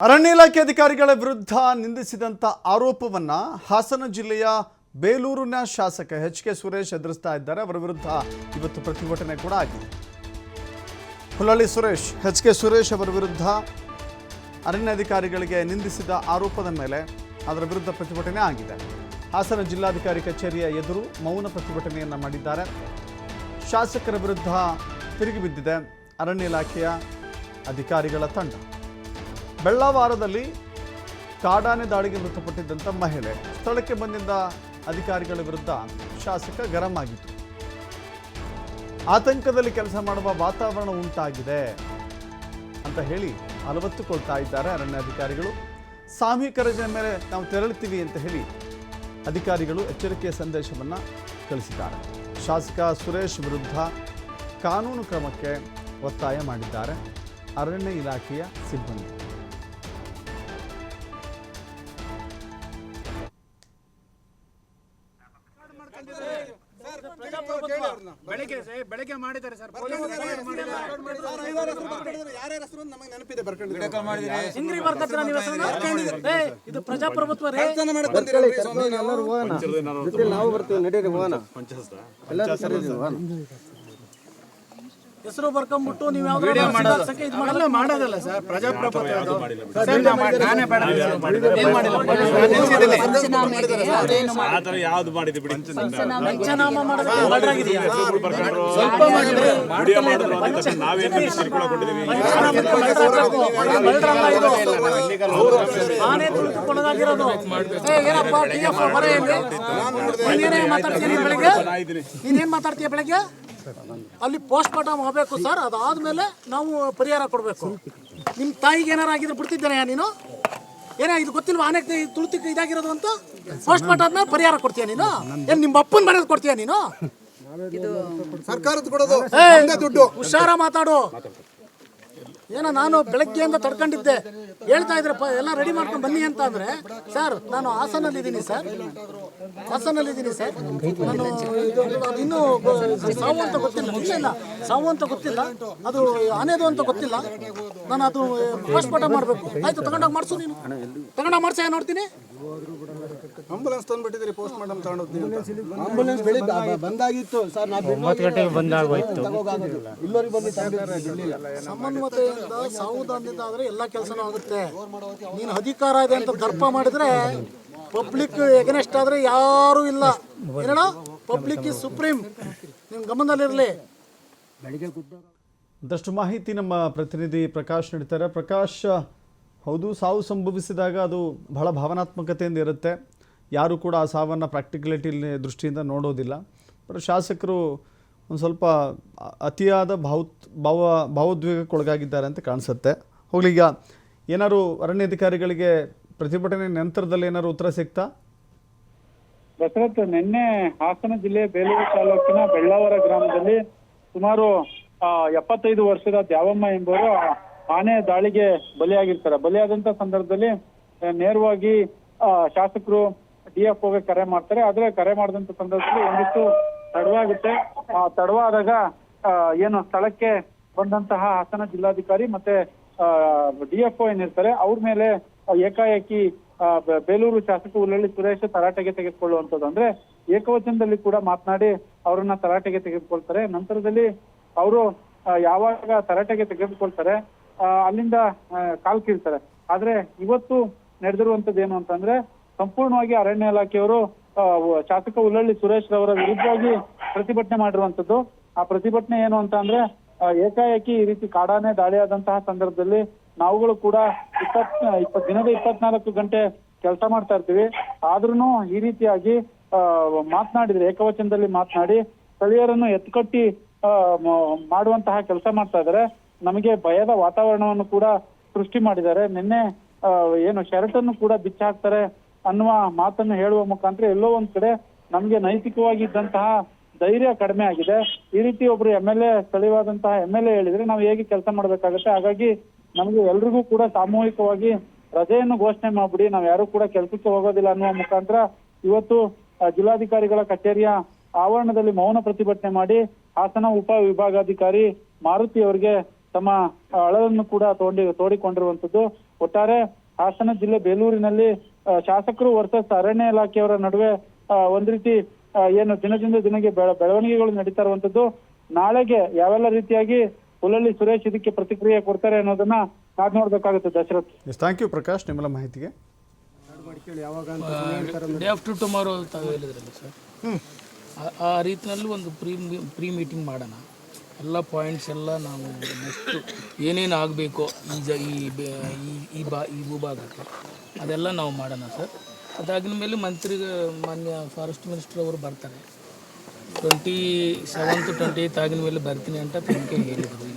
ಅರಣ್ಯ ಇಲಾಖೆ ಅಧಿಕಾರಿಗಳ ವಿರುದ್ಧ ನಿಂದಿಸಿದಂಥ ಆರೋಪವನ್ನ ಹಾಸನ ಜಿಲ್ಲೆಯ ಬೇಲೂರಿನ ಶಾಸಕ ಎಚ್.ಕೆ. ಸುರೇಶ್ ಎದುರಿಸ್ತಾ ಇದ್ದಾರೆ. ಅವರ ವಿರುದ್ಧ ಇವತ್ತು ಪ್ರತಿಭಟನೆ ಕೂಡ ಆಗಿದೆ. ಹುಲ್ಲಳ್ಳಿ ಸುರೇಶ್, ಎಚ್.ಕೆ. ಸುರೇಶ್ ಅವರ ವಿರುದ್ಧ ಅರಣ್ಯಾಧಿಕಾರಿಗಳಿಗೆ ನಿಂದಿಸಿದ ಆರೋಪದ ಮೇಲೆ ಅದರ ವಿರುದ್ಧ ಪ್ರತಿಭಟನೆ ಆಗಿದೆ. ಹಾಸನ ಜಿಲ್ಲಾಧಿಕಾರಿ ಕಚೇರಿಯ ಎದುರು ಮೌನ ಪ್ರತಿಭಟನೆಯನ್ನು ಮಾಡಿದ್ದಾರೆ. ಶಾಸಕರ ವಿರುದ್ಧ ತಿರುಗಿ ಬಿದ್ದಿದೆ ಅರಣ್ಯ ಇಲಾಖೆಯ ಅಧಿಕಾರಿಗಳ ತಂಡ. ಬೆಳ್ಳವಾರದಲ್ಲಿ ಕಾಡಾನೆ ದಾಳಿಗೆ ಮೃತಪಟ್ಟಿದ್ದಂಥ ಮಹಿಳೆ ಸ್ಥಳಕ್ಕೆ ಬಂದಿದ್ದ ಅಧಿಕಾರಿಗಳ ವಿರುದ್ಧ ಶಾಸಕ ಗರಂ ಆಗಿತ್ತು. ಆತಂಕದಲ್ಲಿ ಕೆಲಸ ಮಾಡುವ ವಾತಾವರಣ ಉಂಟಾಗಿದೆ ಅಂತ ಹೇಳಿ ಅಲವತ್ತುಕೊಳ್ತಾ ಇದ್ದಾರೆ ಅರಣ್ಯಾಧಿಕಾರಿಗಳು. ಸಾಮೂಹಿಕ ರಜೆ ಮೇಲೆ ನಾವು ತೆರಳುತ್ತೀವಿ ಅಂತ ಹೇಳಿ ಅಧಿಕಾರಿಗಳು ಎಚ್ಚರಿಕೆಯ ಸಂದೇಶವನ್ನು ಕಳಿಸಿದ್ದಾರೆ. ಶಾಸಕ ಸುರೇಶ್ ವಿರುದ್ಧ ಕಾನೂನು ಕ್ರಮಕ್ಕೆ ಒತ್ತಾಯ ಮಾಡಿದ್ದಾರೆ ಅರಣ್ಯ ಇಲಾಖೆಯ ಸಿಬ್ಬಂದಿ. ಬೆಳಗ್ಗೆ ಮಾಡಿದ್ದಾರೆ ಸರ್. ಇದು ಪ್ರಜಾಪ್ರಭುತ್ವ ಹೆಸರು ಬರ್ಕೊಂಡ್ಬಿಟ್ಟು ನೀವು ಮಾಡೋದಲ್ಲ ಸರ್. ಪ್ರಜಾಪ್ರಭುತ್ವ ಆನೆ ತುಳಿದುಕೊಳ್ಳೋದಾಗಿರೋದು. ಏನಪ್ಪ ನೀನೇನ್ ಮಾತಾಡ್ತೀಯ ಬೆಳಗ್ಗೆ? ಅಲ್ಲಿ ಪೋಸ್ಟ್ ಮಾರ್ಟಮ್ ಆಗಬೇಕು ಸರ್. ಅದಾದ್ಮೇಲೆ ನಾವು ಪರಿಹಾರ ಕೊಡಬೇಕು. ನಿಮ್ಮ ತಾಯಿಗೆ ಏನಾರು ಆಗಿದ್ರೆ ಬಿಡ್ತಿದ್ದೇನೆ ನೀನು? ಏನಾಗಿದ್ದು ಗೊತ್ತಿಲ್ವಾ? ಆನೆ ತುಳಿತಕ್ಕೆ ಇದಾಗಿರೋದು ಅಂತ ಪೋಸ್ಟ್ ಮಾರ್ಟಮ್ ಆದ್ಮೇಲೆ ಪರಿಹಾರ ಕೊಡ್ತೀಯ ನೀನು? ಏನ್ ನಿಮ್ಮ ಅಪ್ಪನ ಮನೆಯದು ಕೊಡ್ತೀಯ ನೀನು? ಸರ್ಕಾರದ ಕೊಡೋದು ದುಡ್ಡು. ಹುಷಾರ ಮಾತಾಡು. ಏನೋ ನಾನು ಬೆಳಗ್ಗೆಯಿಂದ ತಡ್ಕೊಂಡಿದ್ದೆ, ಹೇಳ್ತಾ ಇದ್ರಪ್ಪ ಎಲ್ಲ ರೆಡಿ ಮಾಡ್ಕೊಂಡು ಬನ್ನಿ ಅಂತ ಅಂದ್ರೆ, ಸರ್ ನಾನು ಹಾಸನಲ್ಲಿದ್ದೀನಿ ಸರ್, ಹಾಸನಲ್ಲಿದ್ದೀನಿ ಸರ್, ನಾನು ಇನ್ನೂ ಸಾವು ಅಂತ ಗೊತ್ತಿಲ್ಲ, ಇಲ್ಲ ಸಾವು ಅಂತ ಗೊತ್ತಿಲ್ಲ, ಅದು ಆನೆದು ಅಂತ ಗೊತ್ತಿಲ್ಲ, ನಾನು ಅದು ಪೋಸ್ಟ್ ಮಾರ್ಟಮ್ ಮಾಡಬೇಕು. ಆಯ್ತು ತಗೊಂಡೋಗಿ ಮಾಡಿಸು, ನೀನು ತಗೊಂಡೋಗಿ ಮಾಡ್ಸ ನೋಡ್ತೀನಿ. ಆಂಬುಲೆನ್ಸ್ ತಂದ್ಬಿಟ್ಟಿದ್ರಿ, ಪೋಸ್ಟ್ ಮಾರ್ಟಮ್ ತಗೊಂಡೋಗ್ತೀನಿ. ಆಂಬುಲೆನ್ಸ್ ಬೆಳಿಗ್ಗೆ ಬಂದಾಗಿತ್ತು ಸರ್, 9 ಗಂಟೆಗೆ ಬಂದಾಗೋಯ್ತು. ಇಲ್ಲೋರಿಗೆ ಬಂದು ಸಮನ್ವಯತೆಯಿಂದ ಸಾವುದಾನದಿಂದ ಆದ್ರೆ ಎಲ್ಲ ಕೆಲಸನೂ ಆಗುತ್ತೆ. ನೀನು ಅಧಿಕಾರ ಇದೆ ಅಂತ ದರ್ಪ ಮಾಡಿದ್ರೆ ಪಬ್ಲಿಕ್ ಎಗನೆಸ್ಟ್ ಆದ್ರೆ ಯಾರು ಇಲ್ಲ. ಏನೋ ಪಬ್ಲಿಕ್ ಇಸ್ ಸುಪ್ರೀಂ, ನಿಮ್ ಗಮನದಲ್ಲಿರಲಿ. ಒಂದಷ್ಟು ಮಾಹಿತಿ ನಮ್ಮ ಪ್ರತಿನಿಧಿ ಪ್ರಕಾಶ್ ನೀಡ್ತಾರೆ. ಪ್ರಕಾಶ್, ಹೌದು, ಸಾವು ಸಂಭವಿಸಿದಾಗ ಅದು ಬಹಳ ಭಾವನಾತ್ಮಕತೆಯಿಂದ ಇರುತ್ತೆ. ಯಾರು ಕೂಡ ಆ ಸಾವನ್ನು ಪ್ರಾಕ್ಟಿಕಲಿಟಿ ದೃಷ್ಟಿಯಿಂದ ನೋಡೋದಿಲ್ಲ. ಬಟ್ ಶಾಸಕರು ಒಂದು ಸ್ವಲ್ಪ ಅತಿಯಾದ ಭಾವೋದ್ವೇಗಕ್ಕೊಳಗಾಗಿದ್ದಾರೆ ಅಂತ ಕಾಣಿಸುತ್ತೆ. ಹೋಗಲಿ, ಈಗ ಏನಾದ್ರು ಅರಣ್ಯಾಧಿಕಾರಿಗಳಿಗೆ ಪ್ರತಿಭಟನೆ ನಂತರದಲ್ಲಿ ಏನಾದ್ರು ಉತ್ತರ ಸಿಗ್ತಾ? ದಶರಥ್, ನಿನ್ನೆ ಹಾಸನ ಜಿಲ್ಲೆ ಬೇಲೂರು ತಾಲೂಕಿನ ಬೆಳ್ಳಾವರ ಗ್ರಾಮದಲ್ಲಿ ಸುಮಾರು 75 ವರ್ಷದ ದ್ಯಾವಮ್ಮ ಎಂಬುವರು ಆನೆ ದಾಳಿಗೆ ಬಲಿಯಾಗಿರ್ತಾರೆ. ಬಲಿಯಾದಂತ ಸಂದರ್ಭದಲ್ಲಿ ನೇರವಾಗಿ ಶಾಸಕರು DFOಗೆ ಕರೆ ಮಾಡ್ತಾರೆ. ಆದ್ರೆ ಕರೆ ಮಾಡಿದಂತ ಸಂದರ್ಭದಲ್ಲಿ ಒಂದಿಷ್ಟು ತಡವಾಗುತ್ತೆ. ತಡವಾದಾಗ ಏನು ಸ್ಥಳಕ್ಕೆ ಬಂದಂತಹ ಹಾಸನ ಜಿಲ್ಲಾಧಿಕಾರಿ ಮತ್ತೆ DFO ಏನಿರ್ತಾರೆ ಅವ್ರ ಮೇಲೆ ಏಕಾಏಕಿ ಬೇಲೂರು ಶಾಸಕ ಹುಲ್ಲಳ್ಳಿ ಸುರೇಶ್ ತರಾಟೆಗೆ ತೆಗೆದುಕೊಳ್ಳುವಂಥದ್ದು. ಅಂದ್ರೆ ಏಕವಚನದಲ್ಲಿ ಕೂಡ ಮಾತನಾಡಿ ಅವರನ್ನ ತರಾಟೆಗೆ ತೆಗೆದುಕೊಳ್ತಾರೆ. ನಂತರದಲ್ಲಿ ಅವರು ಯಾವಾಗ ತರಾಟೆಗೆ ತೆಗೆದುಕೊಳ್ತಾರೆ ಅಲ್ಲಿಂದ ಕಾಲ್ ಕೀಳ್ತಾರೆ. ಆದ್ರೆ ಇವತ್ತು ನಡೆದಿರುವಂತದ್ದು ಏನು ಅಂತಂದ್ರೆ, ಸಂಪೂರ್ಣವಾಗಿ ಅರಣ್ಯ ಇಲಾಖೆಯವರು ಶಾಸಕ ಹುಲ್ಲಳ್ಳಿ ಸುರೇಶ್ ರವರ ವಿರುದ್ಧವಾಗಿ ಪ್ರತಿಭಟನೆ ಮಾಡಿರುವಂತದ್ದು. ಆ ಪ್ರತಿಭಟನೆ ಏನು ಅಂತ ಅಂದ್ರೆ, ಏಕಾಏಕಿ ಈ ರೀತಿ ಕಾಡಾನೆ ದಾಳಿಯಾದಂತಹ ಸಂದರ್ಭದಲ್ಲಿ ನಾವುಗಳು ಕೂಡ ದಿನದ 24 ಗಂಟೆ ಕೆಲಸ ಮಾಡ್ತಾ ಇರ್ತೀವಿ. ಆದ್ರೂ ಈ ರೀತಿಯಾಗಿ ಮಾತನಾಡಿದ್ರೆ, ಏಕವಚನದಲ್ಲಿ ಮಾತನಾಡಿ ಸ್ಥಳೀಯರನ್ನು ಎತ್ತುಕಟ್ಟಿ ಮಾಡುವಂತಹ ಕೆಲಸ ಮಾಡ್ತಾ ಇದ್ದಾರೆ. ನಮಗೆ ಭಯದ ವಾತಾವರಣವನ್ನು ಕೂಡ ಸೃಷ್ಟಿ ಮಾಡಿದ್ದಾರೆ. ನಿನ್ನೆ ಏನು ಶರ್ಟನ್ನು ಕೂಡ ಬಿಚ್ಚಿ ಹಾಕ್ತಾರೆ ಅನ್ನುವ ಮಾತನ್ನು ಹೇಳುವ ಮುಖಾಂತರ ಎಲ್ಲೋ ಒಂದ್ ಕಡೆ ನಮ್ಗೆ ನೈತಿಕವಾಗಿ ಇದ್ದಂತಹ ಧೈರ್ಯ ಕಡಿಮೆ ಆಗಿದೆ. ಈ ರೀತಿ ಒಬ್ರು MLA, ಸ್ಥಳೀಯವಾದಂತಹ MLA ಹೇಳಿದ್ರೆ ನಾವು ಹೇಗೆ ಕೆಲಸ ಮಾಡ್ಬೇಕಾಗತ್ತೆ. ಹಾಗಾಗಿ ನಮ್ಗೆ ಎಲ್ರಿಗೂ ಕೂಡ ಸಾಮೂಹಿಕವಾಗಿ ರಜೆಯನ್ನು ಘೋಷಣೆ ಮಾಡ್ಬಿಡಿ, ನಾವ್ ಯಾರು ಕೂಡ ಕೆಲಸಕ್ಕೆ ಹೋಗೋದಿಲ್ಲ ಅನ್ನುವ ಮುಖಾಂತರ ಇವತ್ತು ಜಿಲ್ಲಾಧಿಕಾರಿಗಳ ಕಚೇರಿಯ ಆವರಣದಲ್ಲಿ ಮೌನ ಪ್ರತಿಭಟನೆ ಮಾಡಿ ಹಾಸನ ಉಪ ವಿಭಾಗಾಧಿಕಾರಿ ಮಾರುತಿ ಅವರಿಗೆ ತಮ್ಮ ಅಳವನ್ನು ಕೂಡ ತೋಡಿಕೊಂಡಿರುವಂತದ್ದು. ಒಟ್ಟಾರೆ ಹಾಸನ ಜಿಲ್ಲೆ ಬೇಲೂರಿನಲ್ಲಿ ಶಾಸಕರು ವರ್ಸಸ್ ಅರಣ್ಯ ಇಲಾಖೆಯವರ ನಡುವೆ ಒಂದ್ ರೀತಿ ಏನು ದಿನದಿಂದ ದಿನಕ್ಕೆ ಬೆಳವಣಿಗೆಗಳು ನಡೀತಾ ಇರುವಂತದ್ದು. ನಾಳೆಗೆ ಯಾವೆಲ್ಲ ರೀತಿಯಾಗಿ ಹುಲಳ್ಳಿ ಸುರೇಶ್ ಇದಕ್ಕೆ ಪ್ರತಿಕ್ರಿಯೆ ಕೊಡ್ತಾರೆ ಅನ್ನೋದನ್ನ ಕಾದ್ ನೋಡ್ಬೇಕಾಗುತ್ತೆ ದಶರಥ್. ಥ್ಯಾಂಕ್ ಯು ಪ್ರಕಾಶ್ ನಿಮ್ಮೆಲ್ಲ ಮಾಹಿತಿಗೆ. ಡೇ ಆಫ್ಟರ್ ಟುಮಾರೋ ತಾವು ಹೇಳಿದ್ರಲ್ಲ ಸರ್, ಆ ರೀತಿಯಲ್ಲಿ ಒಂದು ಪ್ರೀ ಮೀಟಿಂಗ್ ಮಾಡೋಣ. ಎಲ್ಲ ಪಾಯಿಂಟ್ಸ್ ಎಲ್ಲ ನಾವು ನೆಕ್ಸ್ಟ್ ಏನೇನು ಆಗಬೇಕೋ ಈ ಭೂಭಾಗಕ್ಕೆ ಅದೆಲ್ಲ ನಾವು ಮಾಡೋಣ ಸರ್. ಅದಾಗಿನ ಮೇಲೆ ಮಾನ್ಯ ಫಾರೆಸ್ಟ್ ಮಿನಿಸ್ಟರ್ ಅವರು ಬರ್ತಾರೆ. 27 to 28 ಆಗಿನ ಮೇಲೆ ಬರ್ತೀನಿ ಅಂತ ತನಿಖೆ ಹೇಳಿದರು.